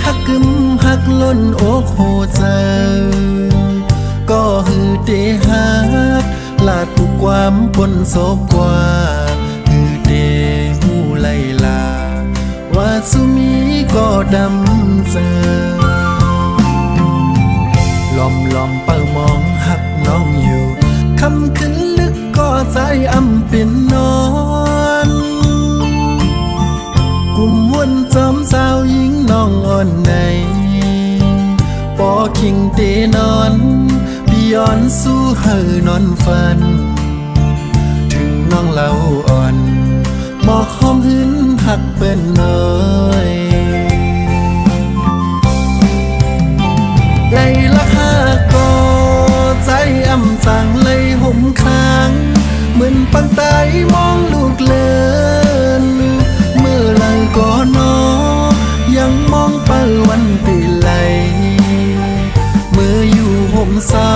ฮักกึมฮักล้นอกโหใจก็ฮือเดฮักลาดทุกความปนโศกกว่าฮือเดหูไลลาว่าสุมีก็ดำเจอลอมเปิมองหักน้องอยู่คำขึ้นลึกก็ใจอำเป็นนอนกุมวนจอมสาวหญิงน้องอ่อนในปอคิงเตนอนพี่ย้อนสู้เฮอนอนฝันถึงน้องเล่าอ่อนหมอกหอมหึนหักเป็นน้อยไล่ลักหากก็ใจอำสั่งเลยห่มค้างเหมือนปังไตมองลูกเลินเมื่อไหร่ก็นอยังมองเปิดวันปีไหลเมื่ออยู่ห่มเศร้า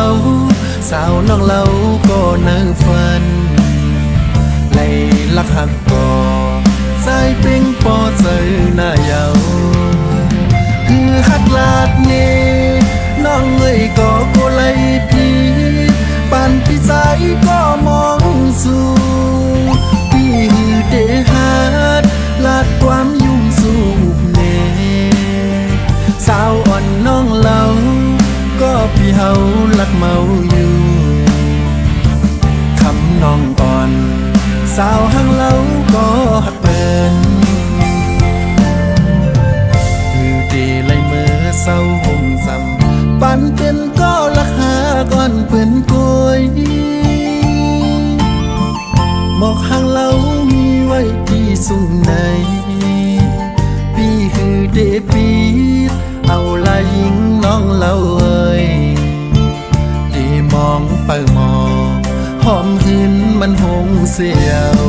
สาวน้องเล่าก็นั่งฝันไล่ลักหักก็ใจเป่งปอเจอหน้าเยาคือหักลาดเนน้องเอ้ยก็โกไลพี่ปานพี่ใจก็มองสู่พี่ฮือเดฮัดลาดความยุ่งสู่เนสาวอ่อนน้องเล่าก็พี่เฮาลักเมาอยู่คำน้องอ่อนสาวหังเล่าก็หักเป็นฮือเดไลเมื่อเศร้าห่มซ้ำปันเป็นก็ลักหาก่อนเปื่อนกวยหมอกหางเล่ามีไว้ที่สูงในพี่คือเดปีดเอาลายหญิงน้องเล่าเอ้ยดีมองเปิดมองหอมหืนมันหงเสียว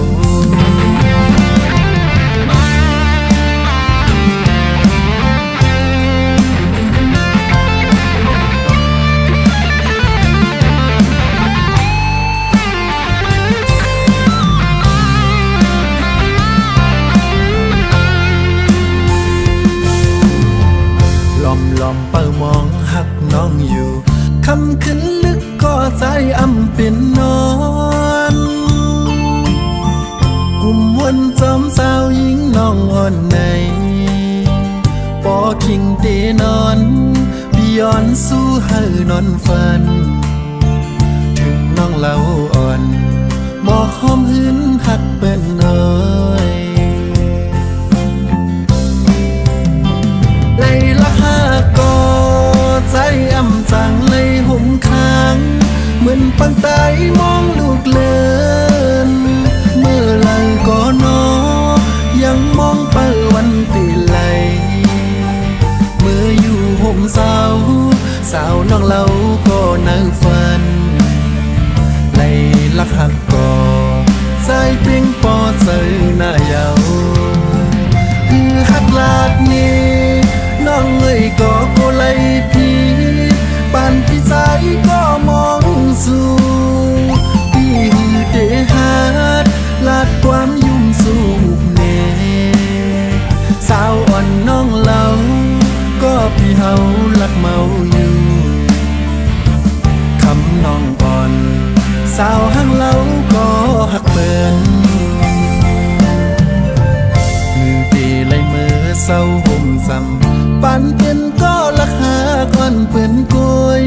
ลอมเปิดมองหักน้องอยู่คำขึ้นลึกก็ใจอำเป็นนอนกุมวนจอมสาวหญิงน้องอ่อนในปอคิงเตนอนพี่ย้อนสู้เฮอนอนฝันถึงน้องเล่าอ่อนหมอกหอมหึนหักเป็นน้อยไล่ลักหากก็ใจอำสั่งเลยห่มค้างเหมือนปังไตมองลูกเลินเมื่อไหร่ก็นอยังมองเปิดวันตีไหลเมื่ออยู่ห่มสาวน้องเล่าก็นั่งฝันไล่ลักหักก็ใจเพียงปอเจอหน้าเยาคือหักลาดนี้น้องเอ้ยก็โกไลพี่ปานพี่ใจก็มองสู่พี่ฮือเดฮัดลาดความยุ่งสู่เนสาวอ่อนน้องเล่าก็พี่เฮาลักเมาอยู่คำน้องอ่อนสาวหังเล่าก็หักเปินมือตีไล่มือเศร้าห่มซ้ำปันเป็นก็ลักหาก่อนเปื่อนกวย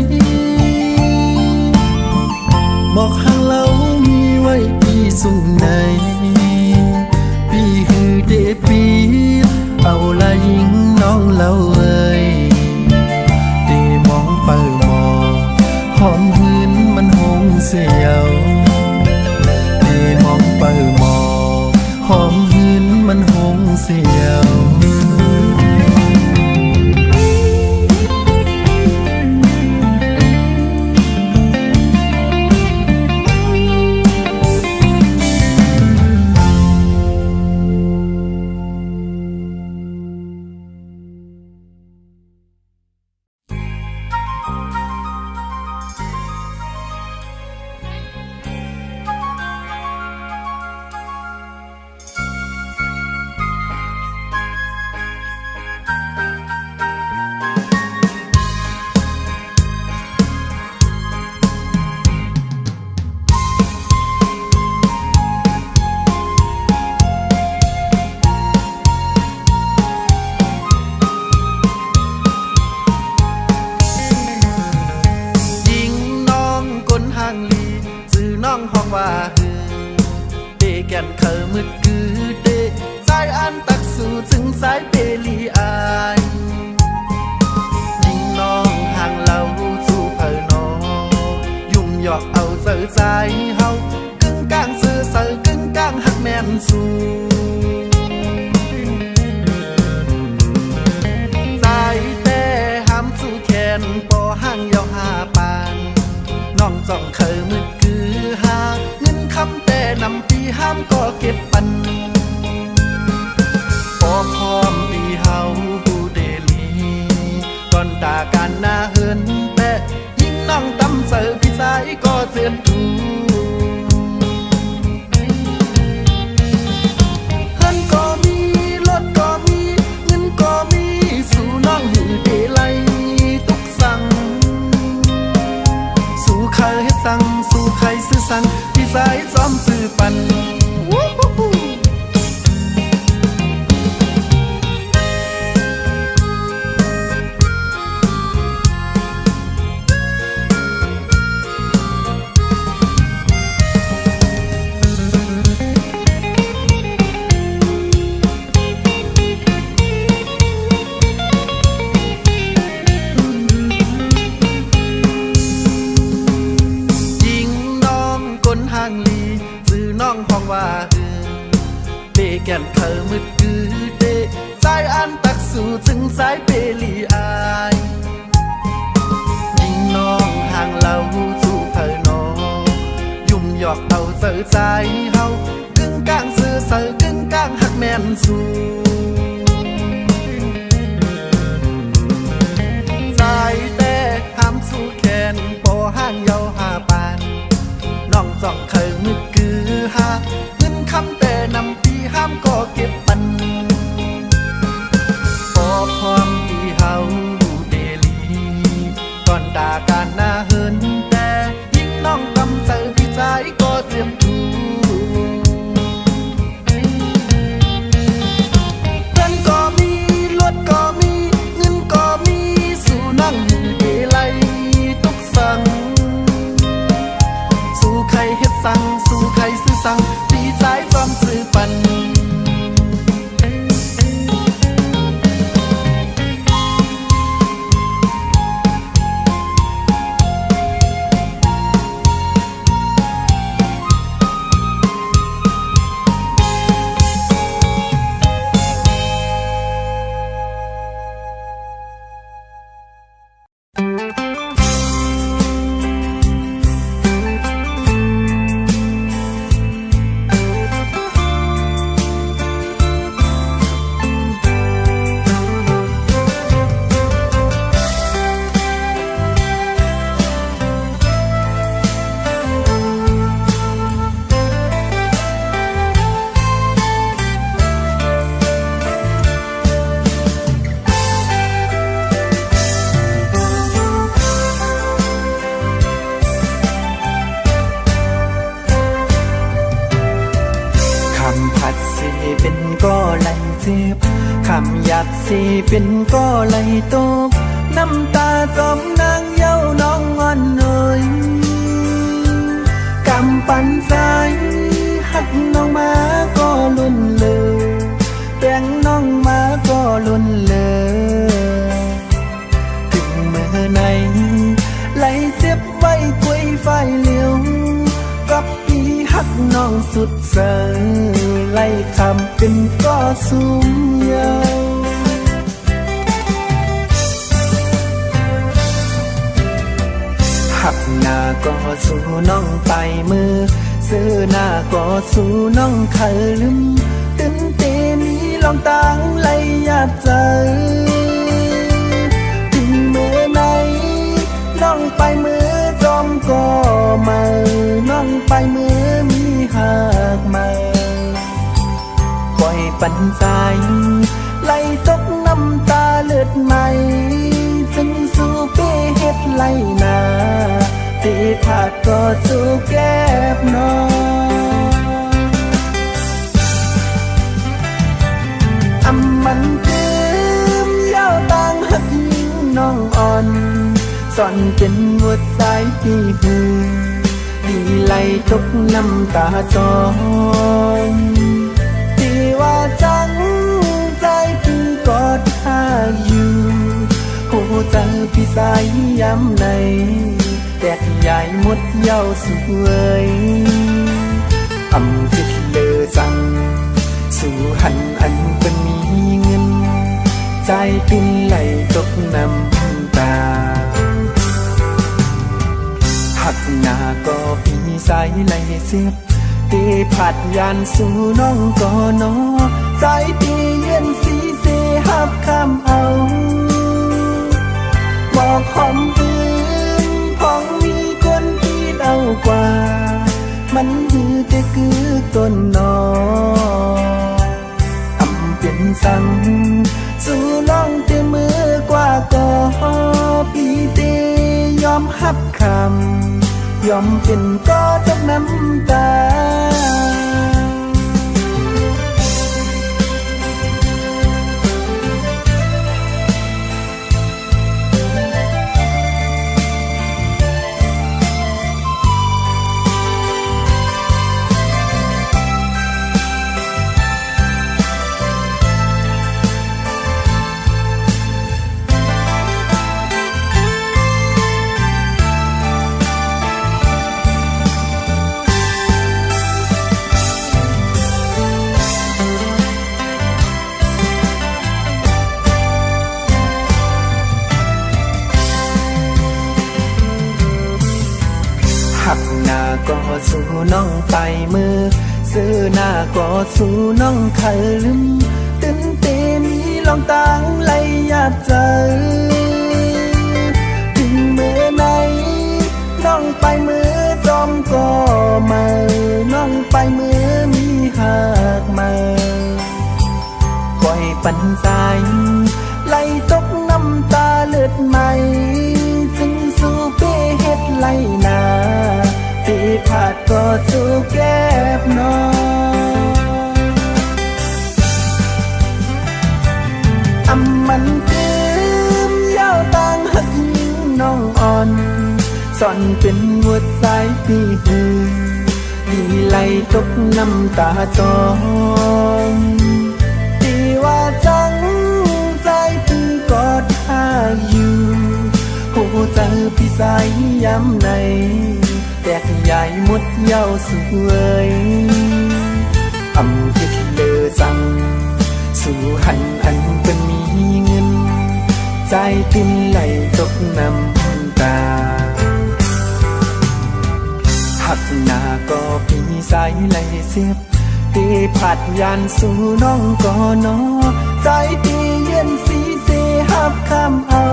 หมอกหางเล่ามีไว้ที่สูงในพี่คือเดปีดเอาลายหญิงน้องเล่าเอ้ยตีมองเปิดมองหอมหืนมันหงเสียวตีมองเปิดมองหอมหืนมันหงเสียว สายเปรีอายยิ่งน้องห่างเราสู่เผอน้องยุ่งหยอกเอาเสือใจเฮากึ่งกลางซื่อเสือกึ่งกลางหักแม่นสู่ใจแต่ห้ามสู่แขนปอห่างยาวหาปานน้องจ้องเคยมืดคือหาเงินคำแต่นำปีห้ามก็เก็บปันพอพร้อมปีเฮาผู้เดลีก่อนตาการหน้าเหินแต่ยิ่งน้องตำเสือพี่สายก็เจียนถูเฮินก็มีรถก็มีเงินก็มีสู่น้องหือเดลัยตุกสั่งสู่ใครให้สั่งสู่ใครซื้อสั่งพี่สายซ้อมซื้อปันเบแก่นเธอมืดคือเดใจอันตักสู่ถึงสายเปรีอายยิ่งน้องห่างเราสู่เผอน้องยุ่มหยอกเอาเสือใจเฮากึ่งกลางซื่อเสือกึ่งกลางหักแม่นสู่ใจแต่ห้ามสู่แขนปอห่างยาวหาปานน้องจ้องเคยมืดคือหาเงินคำแต่นำปีห้ามก็เก็บปันพอพร้อมปีเฮาเดลีก่อนด่าการหน้าเหินแต่ยิ่งน้องตำเสือพี่ใจก็เจียมถูเงินก็มีรถก็มีเงินก็มีสู่นั่งอยู่เดลัยตุกสั่งสู่ใครเฮ็ดสั่งสู่ใครซื้อสั่งพี่ใจซ้อมซื้อปันเป็นก็ไหลเจ็บคำหยาดสีเป็นก็ไหลตกน้ำตาจอมนางเย้าน้องอ่อนเอ่ยกำปั่นใจหักน้องมาก็ลุ่นเลยแบ่งน้องมาก็ลุ่นเลยถึงเมื่อไหนไหลเจ็บไว้คุยไฟเหลียวกับปีหักน้องสุดเสยไล่คำเป็นก็สูงยาวหักหน้าก็สู่น้องไปมือซื้อหน้าก็สู่น้องเคยลืมตึงเตมีลองต่างไหลหยาดใจถึงเมื่อไหนน้องไปมือจอมก็มาน้องไปมือมีหักมาปล่อยปันใจไหลตกน้ำตาเลือดใหม่จึงสู่เป้เฮ็ดไหลนาตีผาดก็สู่แก้บน้องอำมันตื้มยาวต่างหักยิ่งน้องอ่อนสอนเป็นหัวใจที่หือดีไหลตกน้ำตาจองที่ว่าจังใจคือ พิสัยย้ำในแตกใหญ่หมดเย้าสวยอำคิดเลอสั่งสู่หันอันเป็นมีเงินใจติ้นไหลตกน้ำตาหักหน้าก็พี่สายไหลเสียบตีผัดยานสู่น้องก่อนอใจตีเย็นสีเสหับคำเอาบอกหอมอื่นพองมีคนที่เดากว่ามันคือแต่คือต้นนออำเป็นสั่งสู่น้องเตมือกว่าก็พี่เตยอมหับคำยอมเป็นก็ตกน้ำตาหักหน้าก็สู่น้องไปมือซื้อหน้าก็สู่น้องเคยลืมตื่นเต้นมีลองตังไหลอยากเจอถึงเมื่อไหนน้องไปมือจอมก็มาน้องไปมือมีหักมาปล่อยปันใจไหลตกน้ำตาเลือดใหม่จึงสู่เป้เฮ็ดไหลนาที่ผาดก็สู่แก้บนออำมันตืมเย้าต่างหักยิงน้องอ่อนซ่อนเป็นหัวใจพี่หือดีไหลตกน้ำตาจองที่ว่าจังใจพี่กอดหาอยู่โหเจอพี่สายย้ำในแตกใหญ่หมดเย้าสวยอำคิดเลอสั่งสู่หันอันเป็นมีเงินใจติ้นไหลตกน้ำตาหักหน้าก็พี่สายไหลเสียบตีผัดยานสู่น้องก่อนอใจตีเย็นสีเสหับคำเอา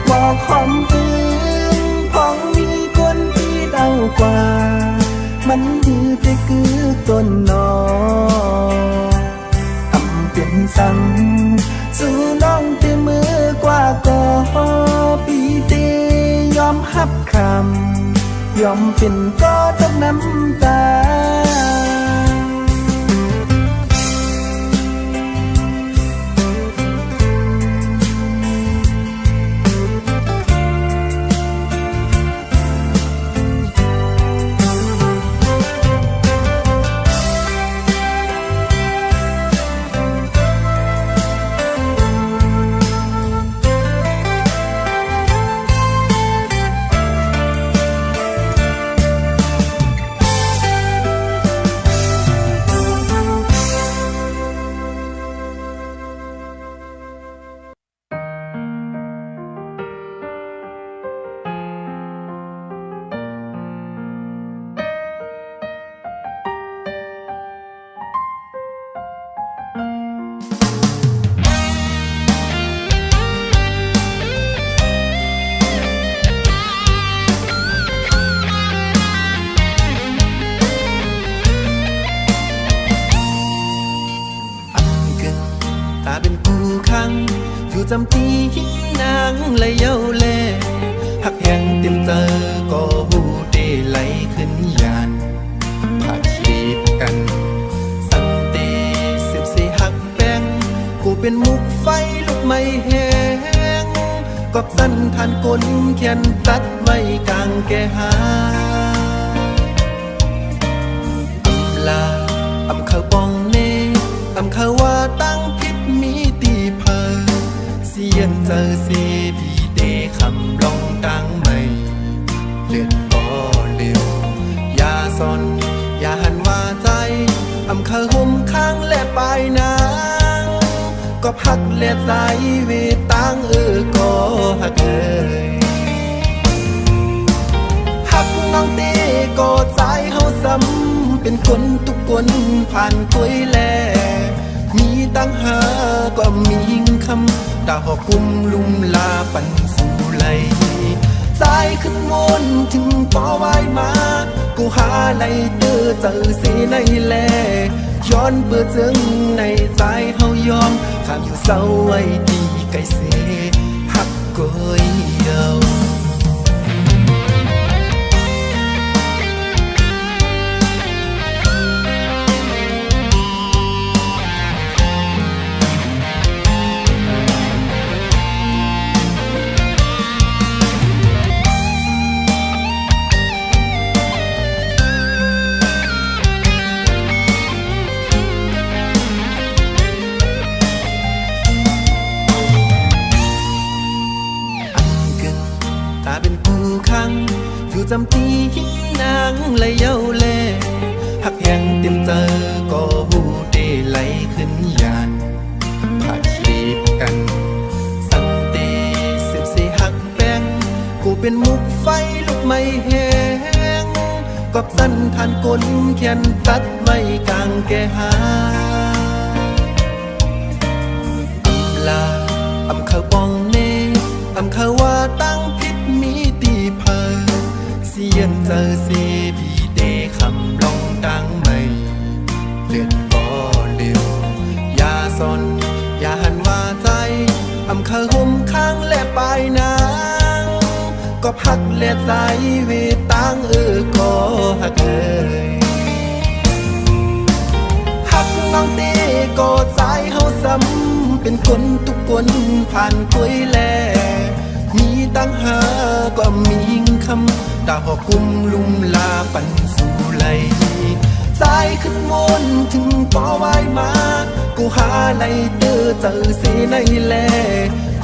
บอกหอมอื่นพองมีคนที่เดากว่ามันคือแต่คือต้นนออำเป็นสั่งสู่น้องเตมือกว่าก็พี่เตยอมหับคำยอมเป็นก็ตกน้ำตาจำปีหินนางและเย้าแลหักแห่งเต็มเจอก็หูเดไหลขึ้นยานผัดรีบกันสังเตสืบเสหักแป้งกูเป็นมุกไฟลุกไม่แห้งกอบสั้นทานก้นแขนตัดไว้กลางแก่หาอำลาอำเขาปองเนอำเขาว่าตั้งพิษมีตีเพอ เสียนเจอสีพี่เดคำลองดังไม่เลือดก็เร็วยาซอนอย่าหันว่าใจอำเคยห่มข้างและปลายนางก็พักและใจเวตังก็หักหักน้องตีก็ใจเฮาซ้ำเป็นคนทุกคนผ่านกล้วยแลมีตั้งหาก็มีคำดาวหอกุมลุมลาปันสู่ไหลใจขึ้นมนถึงปอไว้มากูหาไหลเตอเจอสีในแลย้อนเบื่อเจิงในใจเฮายอมข้ามอยู่เศร้าไว้ดีไกลเสหักก้อยเยาอยู่จำปีหินนางและเย้าเล่หักแหงเต็มเจอก็หูเดไหลขึ้นยานผ่านลีบกันสันติสิบสี่หักแป้งกูเป็นมุกไฟลุกไม่แห้งกอบสั้นทานก้นเขียนตัดไว้กลางแก่หาลาอำเขาปองเนอำเขาว่าตั้งพิษมีตีเพอเสียนเจอสีพี่เดคำลองดังไม่เลือดก็เร็วยาซอนอย่าหันว่าใจอำเขาห่มข้างและปลายนางก็พักและใจเวตังก็หักหักน้องตีก็ใจเฮาซ้ำเป็นคนทุกคนผ่านกล้วยแลมีตั้งหาก็มีคำดาวหอกุมลุมลาปันสู่ไหลใจขึ้นมนถึงปอไว้มากูหาไหลเตอเจอสีในแล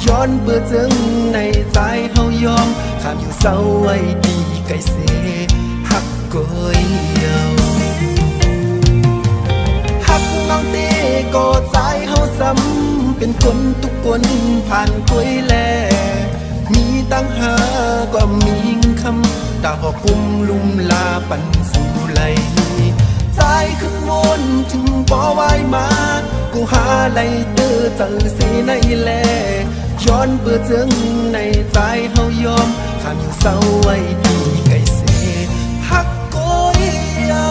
ย้อนเบื่อเจิงในใจเฮายอมข้ามอยู่เศร้าไว้ดีไกลเสหักก้อยเยาหักน้องตีก็ใจเฮาซ้ำเป็นคนทุกคนผ่านกล้วยแลมีตั้งหาก็มีคำดาวหอกุมลุมลาปันสู่ไหลใจขึ้นมนถึงปอไว้มากูหาไหลเตอเจอสีในแลย้อนเบื่อเจิงในใจเฮายอมข้ามอยู่เศร้าไว้ดีไกลเสหักก้อยเยา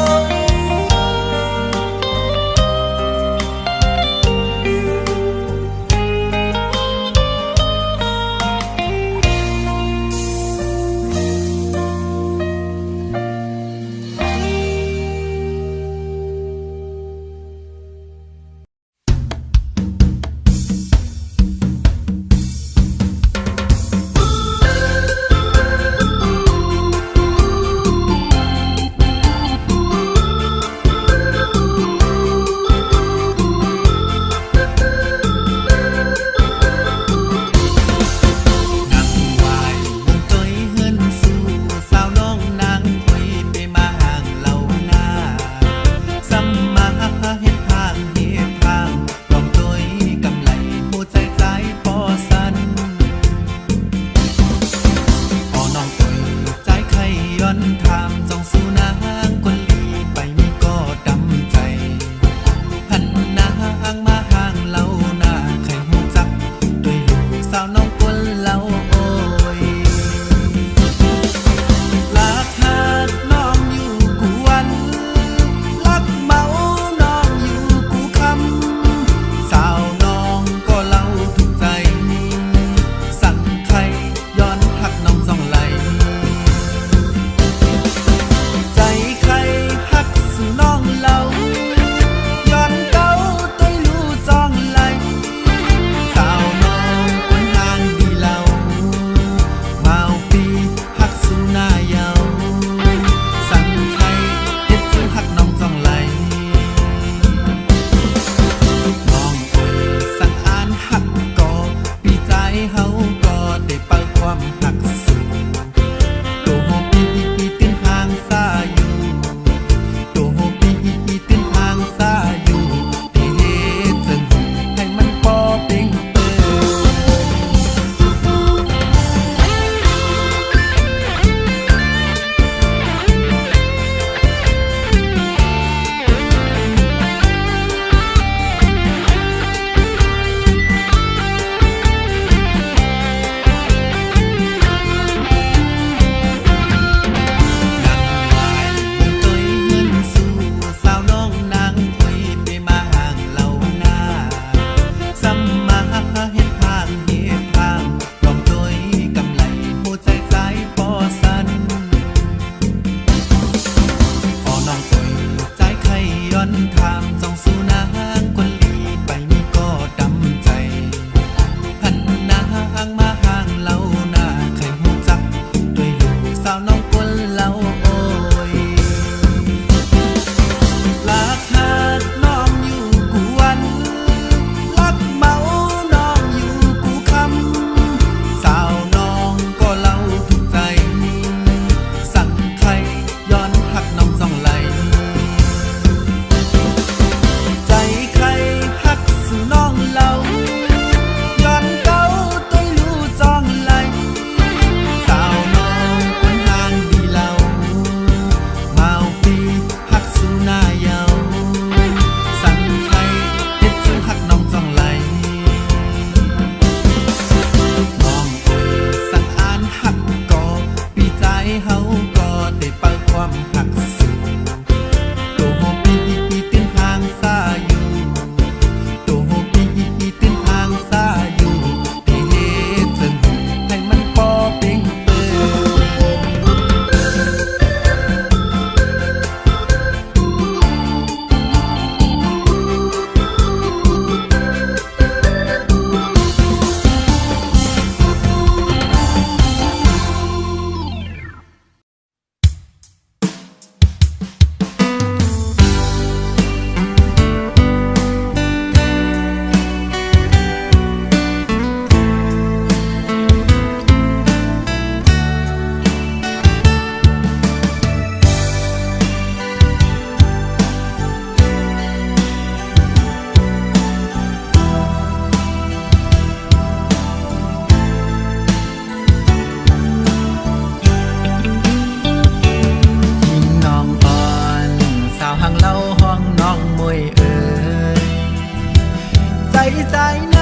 ใจใน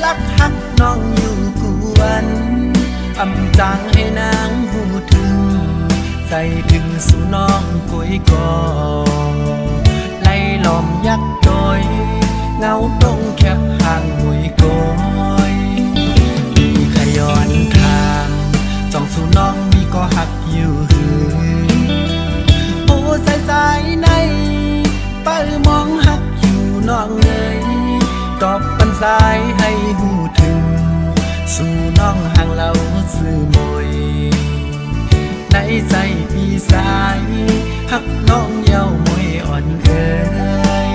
ลักหักน้องอยู่กวนอำจางให้นางหูถึงใส่ถึงสู่น้องกุยกอไล่ล้อมยักษ์โดยเงาตรงแคบห่างหวยโกยมีขย้อนทางจ้องสู่น้องมีก็หักอยู่หือโอ้ใส่ในเป้ามองหักอยู่น้องเลยตอบปันสายให้หูถึงสู่น้องห่างเราซื่อมวยในใจพี่สายหักน้องเย้ามวยอ่อนเอ่ย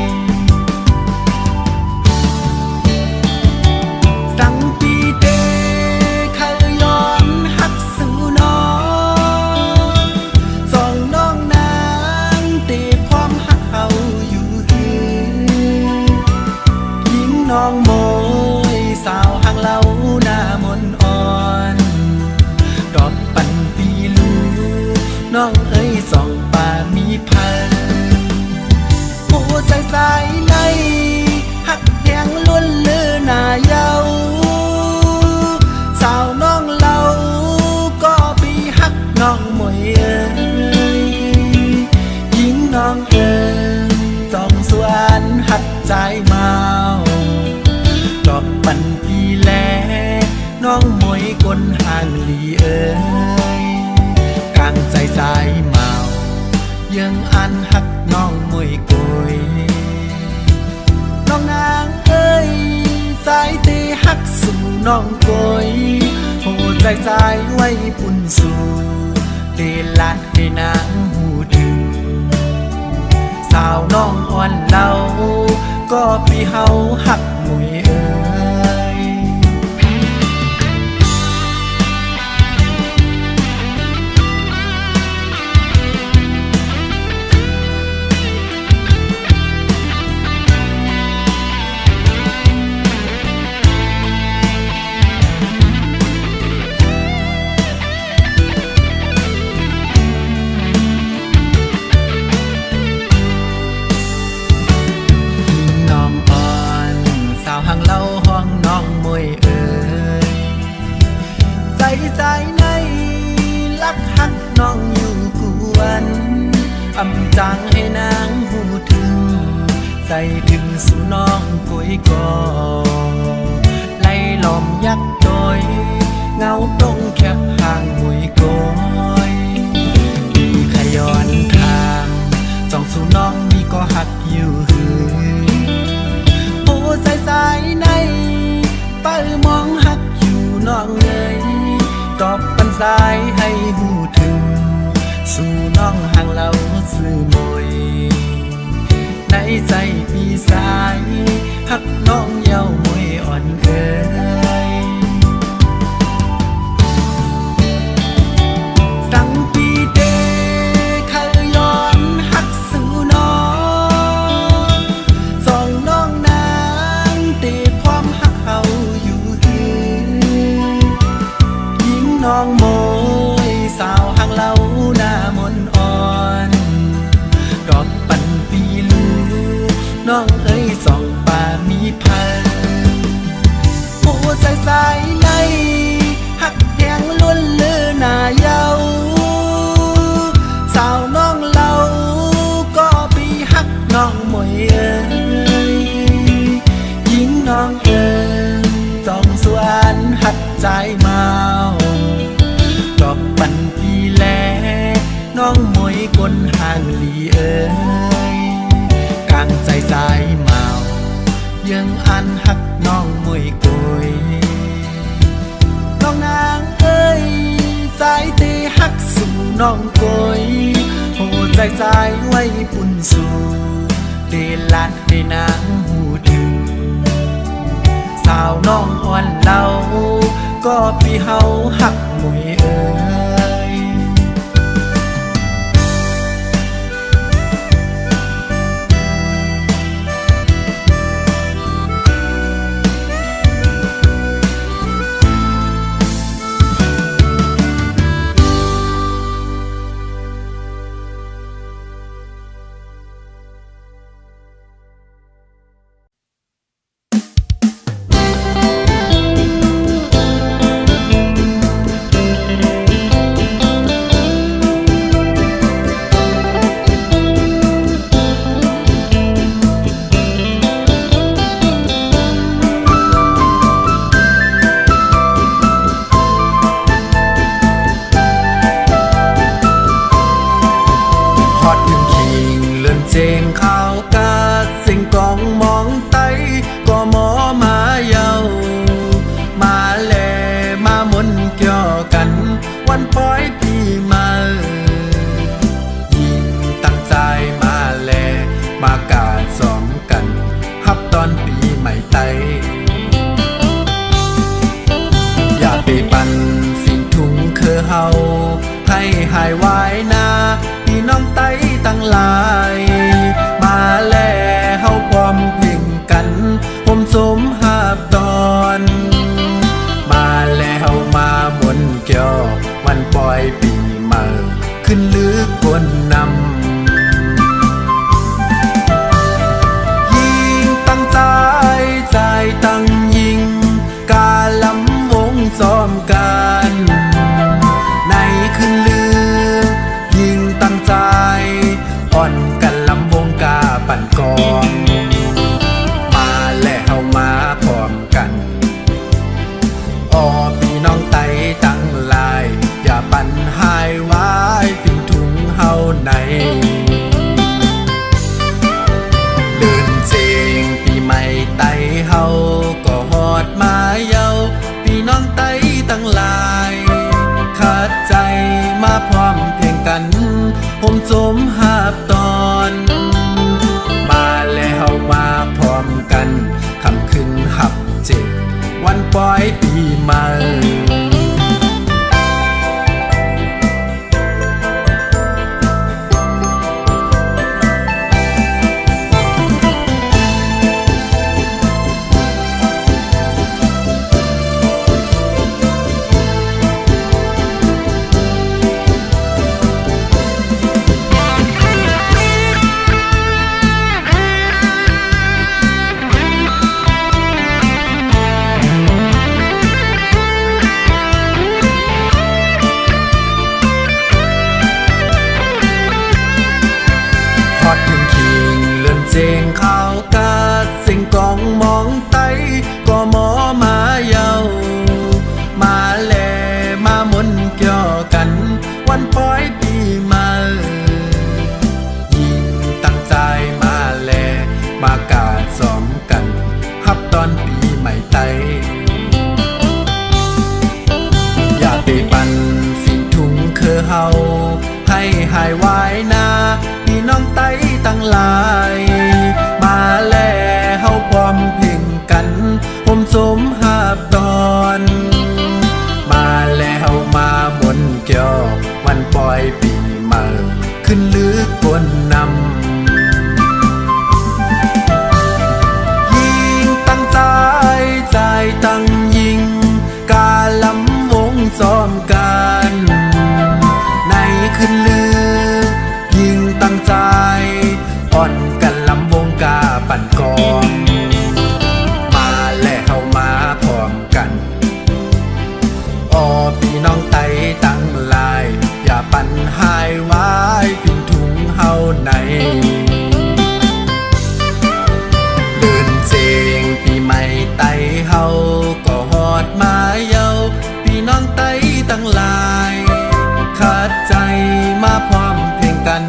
สั่งปีเตเคยย้อนหักสู่น้องสองน้องนางตีความหักเขาอยู่หือยิงน้องโมยสาวห่างเราหน้ามนอ่อนดอกปันปีลูน้องเอ้ยสองป่ามีพันผู้ใส่ในหักแหงล้วนเลือหน้าเยาสาวน้องเราก็ปีหักน้องมวยเอ้ยยิงน้องเอ้ยต้องสวนหักใจเมาดอกปันปีแลน้องมวยกลห่างลีเอ้ยกลางใจสายเมายังอันหักน้องมวยโกยน้องนางเอ้ยสายตีหักสู่น้องโกยโหใจสายไว้ปุ่นสู่เตลัดให้นางหูถึงสาวน้องอ่อนเล่าก็พี่เฮาหักมวยเอ้ยอำจางให้นางหูถึงใส่ถึงสู่น้องกุยกอไล่ล้อมยักษ์โดยเงาตรงแคบห่างหวยโกยมีขย้อนทางจ้องสู่น้องมีก็หักอยู่หือโอ้ใส่ในเป้ามองหักอยู่น้องเลยตอบปันสายให้หูถึงสู่น้องห่างเราซื่อมวยในใจพี่สายหักน้องเย้ามวยอ่อนเอ่ยสั่งปีเตเคยย้อนหักสู่น้องสองน้องนางตีความหักเขาอยู่หือยิงน้องโมยสาวห่างเราหน้ามนอ่อนดอกปันปีลูน้องเอ้ยสองป่ามีพันผู้ใส่ในหักแหงล้วนเลือหน้าเยาสาวน้องเราก็ปีหักน้องมวยเอ้ยยิงน้องเอ้ยต้องสวนหักใจเมาดอกปันปีแลน้องมวยกลห่างลีเอ้ยกลางใจสายเมายังอันหักน้องมวยโกยน้องนางเอ้ยสายตีหักสู่น้องโกยโหใจสายไว้ปุ่นสู่เตลัดให้นางหูถึงสาวน้องอ่อนเล่าก็พี่เฮาหักมวยเอ้ย ได้ปันสิ่งทุงคือเฮาให้หายไว้นาพี่น้องไต้ตั้งหลายมาแลเฮาพร้อมเพ่งกันผมสมหาบตอนมาแล้วมามนเกี่ยววันปล่อยปีใหม่ขึ้นลึกบนนำใจตั้งยิงกาลำวงซ้อมกันในคืนลือยิงตั้งใจอ่อนกันลำวงกาปั่นกองมาแล้วมาพร้อมกันอ้อพี่น้องไต้ตั้งลายอย่าปั่นหายไว้ฟิงถุงเฮาในเดินเจงปีใหม่ไต้เฮาก็ฮอดมาเยาพี่น้องไต้ตั้งหลายขาดใจมาพร้อมเพียงกันผมสมหาบตอนมาแล้วมาพร้อมกันคำขึ้นหับเจ็บวันปล่อยปีใหม่เสียงข่าวกาดเสียงกองมองไต้ก็หมอมาเยามาแลมามนเกี่ยวกันวันปล่อยปีใหม่ยิ่งตั้งใจมาแลมากาดซ้อมกันฮับตอนปีใหม่ไต้อยากได้ปันสิ่งทุงคือเฮาให้หายไว้นาพี่น้องไต้ตั้งหลายมาแลเฮาพร้อมเพ่งกันผมสมหาบตอนมาแล้วมามนเกี่ยววันปล่อยปีใหม่ขึ้นลึกบนนำยิงตั้งใจใจตั้งยิงกาลำวงซ้อมกันในคืนลือยิงตั้งใจอ่อนกันลำวงกาปั่นกองมาแล้วมาพร้อมกันอ้อพี่น้องไต้ตั้งลายอย่าปั่นหายไว้ฟิงถุงเฮาในเดินเจงปีใหม่ไต้เฮาก็ฮอดมาเยาพี่น้องไต้ตั้งลายขาดใจมาพร้อมเพียงกัน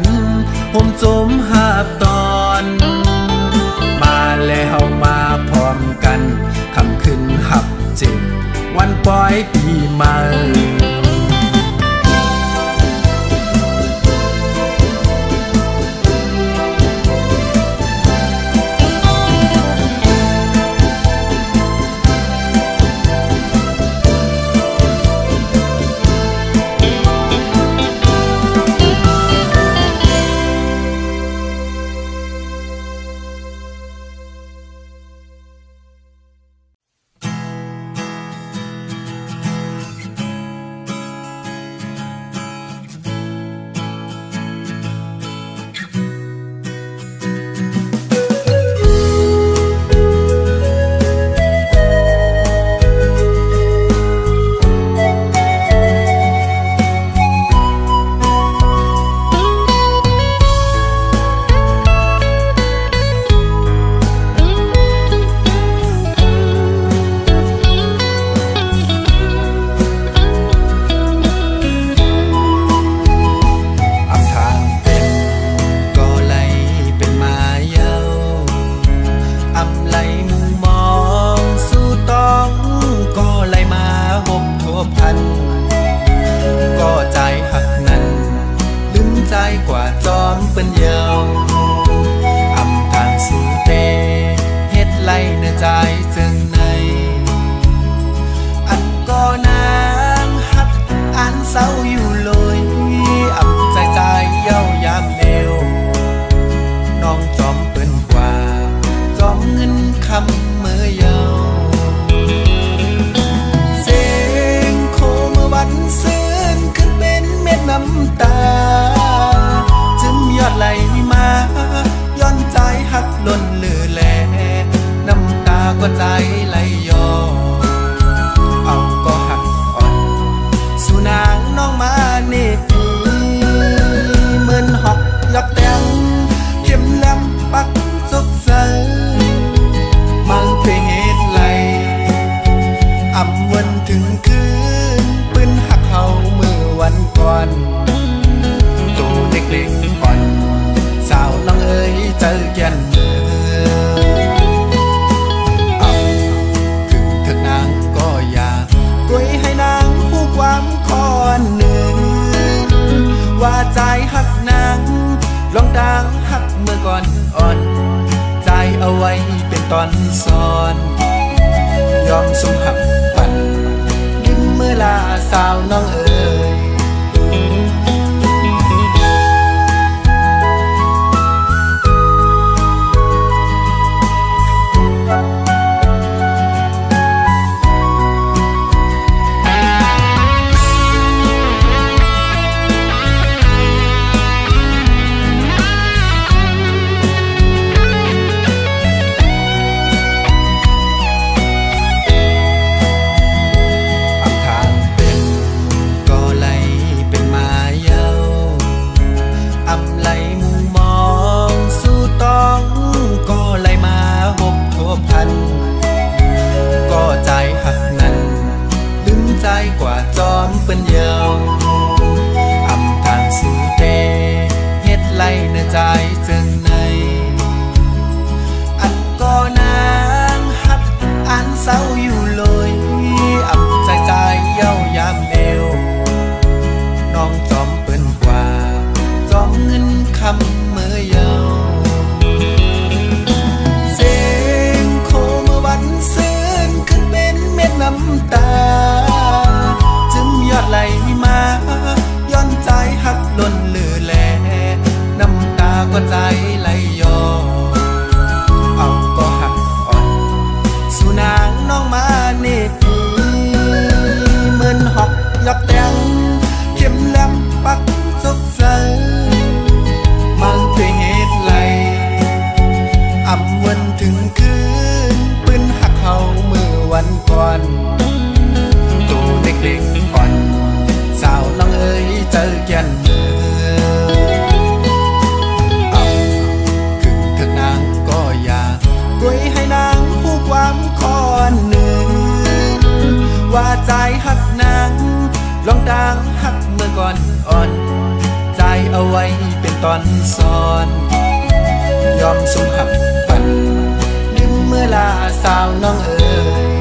ผมสมหาบตอนมาแล้วมาพร้อมกันคำขึ้นหับเจ็บวันปล่อยปีใหม่ใจจึงในอันก็นา นเศร้าอยู่เลยอ่ำใจใจเย้ายามเร็วน้องจอมเปิ้นกว่าจอมเงินคำเมื่อเยาเสียงโคเมื่อวันซื่นขึ้นเป็นเม็ดน้ำตาจึมยอดไหลมาย้อนใจหักล้นเลือแลน้ำตาก็ใจไหลย้อนเอาก็หักอ่อนสู่นางน้องมาเนตีเหมือนหอกยักแตงเข็มแหลมปักซกใสมังเพเหตุไหลอ่ำวันถึงคืนปืนหักเขาเมื่อวันก่อนตัวเล็กๆอ่อนสาวน้องเอ๋ยเจอแก่นเมื่อถึงเถิดนางก็อย่ากล้วยให้นางผู้ความคอนหนึ่งว่าใจหักนางลองดังหักเมื่อก่อนอ่อนใจเอาไว้เป็นตอนซ้อนยอมสมหักปั่นยิ้มเมื่อลาสาวน้องเอ๋ยกว่าจอมเป็นเยาวอำทางสู่เตเฮ็ดไล่ในใจจึงในอันก็นางหักอันเศร้าอยู่เลยอำใจใจเย้ายามเดียวน้องจอมเปิ้นกว่าจอมเงินคำเมื่อเยาวเสียงโคเมื่อวันซื่นขึ้นเป็นเม็ดน้ำตายอดไหลมาย้อนใจหักล้นเลือแลน้ำตาก็ใจไหลย้อนเอาก็หักอ่อนสู่นางน้องมาเนตีเหมือนหอกยักแตงเข็มแหลมปักซกใสมังเพเหตุไหลอ่ำวันถึงคืนปืนหักเขาเมื่อวันก่อนตัวเล็กๆอ่อนสาวน้องเอ๋ยเจอแก่นเมื่อขึ้นเถิดนางก็อย่ากล้วยให้นางผู้ความคอนหนึ่งว่าใจหักนางลองดังหักเมื่อก่อนอ่อนใจเอาไว้เป็นตอนซ้อนยอมสมหักปั่นลืมเมื่อลาสาวน้องเอ๋ย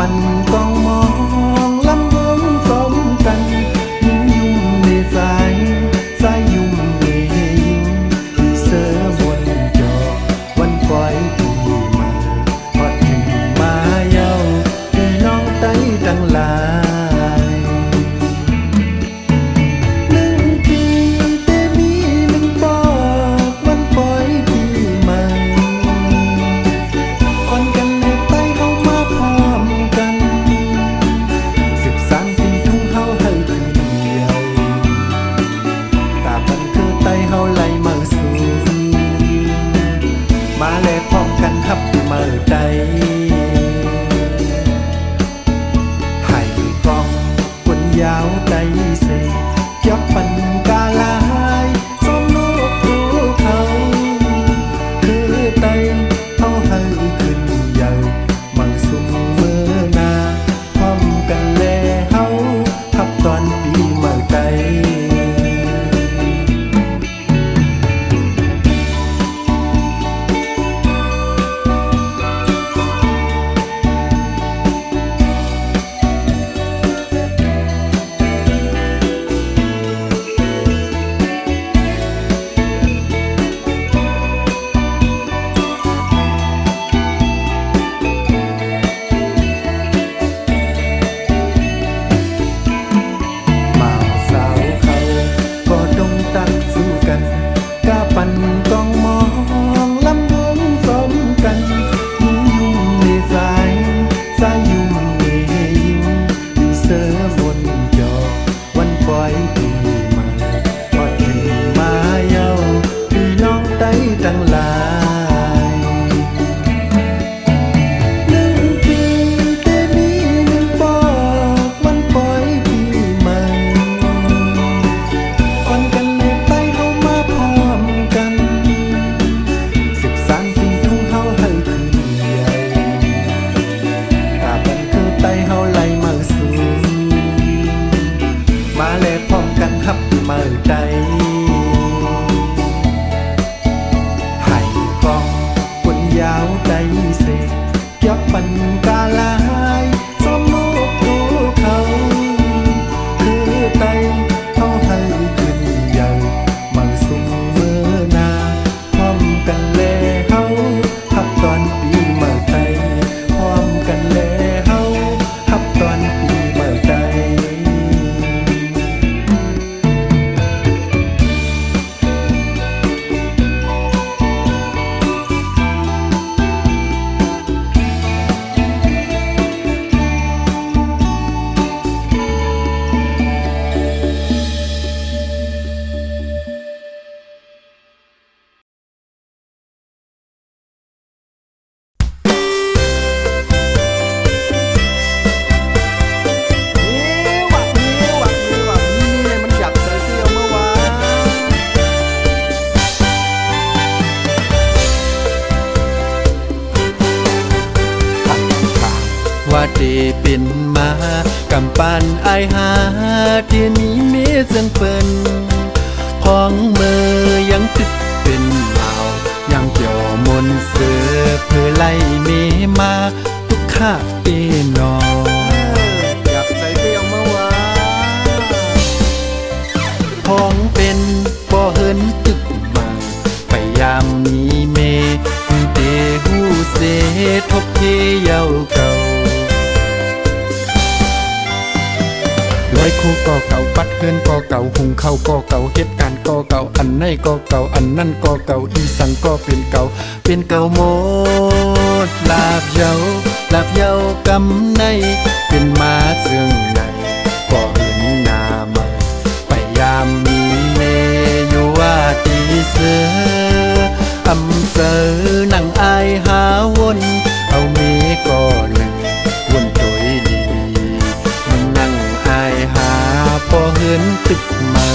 ปั่นกองมองลำวงสมกันยิ่งยุ่งในสายยุ่งในยิงเสือบนจอวันปล่อยปีใหม่พอถึงมาเย้าพี่น้องไต้ทั้งหลายหนึ่งปีแต่มีหนึ่งบอกวันปล่อยปีใหม่ก่อนกันในไต้เข้ามาพร้อมกัน13ปีทุ่งเฮาให้คืนเดียวตาบันคือไต้เฮาไล่มาสู่มาแลกพร้อมกันฮับปีเมื่อใดให้กองคนยาวใจเสยับปันกาลายสมลูกภูเขาคือไต้เฮาให้ขึ้นใหญ่มาสู่เมื่อนาพร้อมกันแลเฮาทับตอนปีเมื่อใดบ่าวสาวเขาก็ต้องตั้งสู้กันกาปั่นกองมองลำวงสมกันยิ่งยุ่งในสายยุ่งในยิงเสือบนจอวันปล่อยปีใหม่พอถึงมาเย้าพี่น้องไต้ทั้งหลายหนึ่งปีแต่มีหนึ่งบอกวันปล่อยปีใหม่ก่อนกันในไต้เข้ามาพร้อมกัน13ปีทุ่งเฮาให้คืนใหญ่ตาบันคือไต้เฮาไล่มาสู่มาแลพร้อมกันฮับปีเมื่อใดให้กองคนยาวใจเสยับปันกาลายสมลูกภูเขาคือไต้เฮาให้ขึ้นใหญ่มาสู่เมื่อนาพร้อมกันแลเฮาฮับตอนปีเมื่อใดพร้อมกันแลเฮาฮับตอนปีเมื่อใด ว่าเดเป็นมากำปานอายหาเทียนี้เมเสียงเปิ้นพ้องเมอยังตึกเป็นเมายังเกี่ยวมนเสือเพื่อไล่เมมาทุกข้าเอนออยากใส่เปรี้ยวเมื่อวานพ้องเป็นบ่เฮินตึกมาไปยามนี้เมเตหูเสทบเทเยาเก่าร้อยคู่ก็เก่าปัดเฮือนก็เก่าหุงข้าวก็เก่าเหตุการณ์ก็เก่าอันไหนก็เก่าอันนั่นก็เก่าอีสังก็เป็นเก่าหมดลาบเยากำในเป็นมาเสื่องในก็เห็นหน้าใหม่ไปยามมีเมอยู่ว่าตีเสืออำเสอนั่งอายหาวนเอาเมก็หนึ่งวนโดยดีมันนั่งอายหาพอเหินตึกมา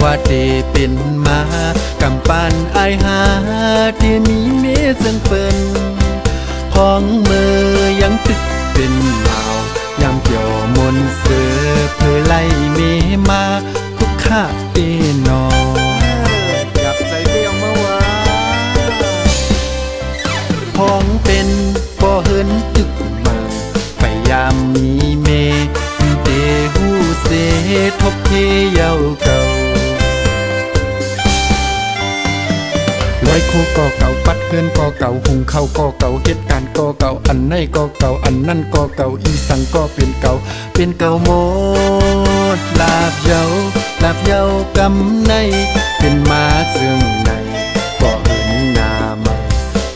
ว่าเดเป็นมากำปานอายหาเดียนี้เมจังเปิ้นพ้องมือยังตึกเป็นหนาวยามเกี่ยวมนเสือเพื่อไล่เมมาทุกข้าเปนออยากใส่เบี้ยวมาว่าพ้องเป็นบ่เฮินตึกมาไปยามมีเมเตหูเสทบเทเยาเก่าลอยโคก็เก่าปัดเฮือนก็เก่าหุงข้าวก็เก่าเหตุการณ์ก็เก่าอันไหนก็เก่าอันนั่นก็เก่าอีสังก็เป็นเก่าหมดลาบเยากำในเป็นมาเสื่องในก็เหินหน้ามา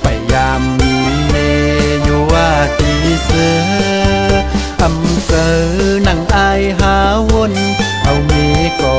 ไปยามมีเมอยู่ว่าตีเสืออำเสอนั่งอายหาวนเอาเมก็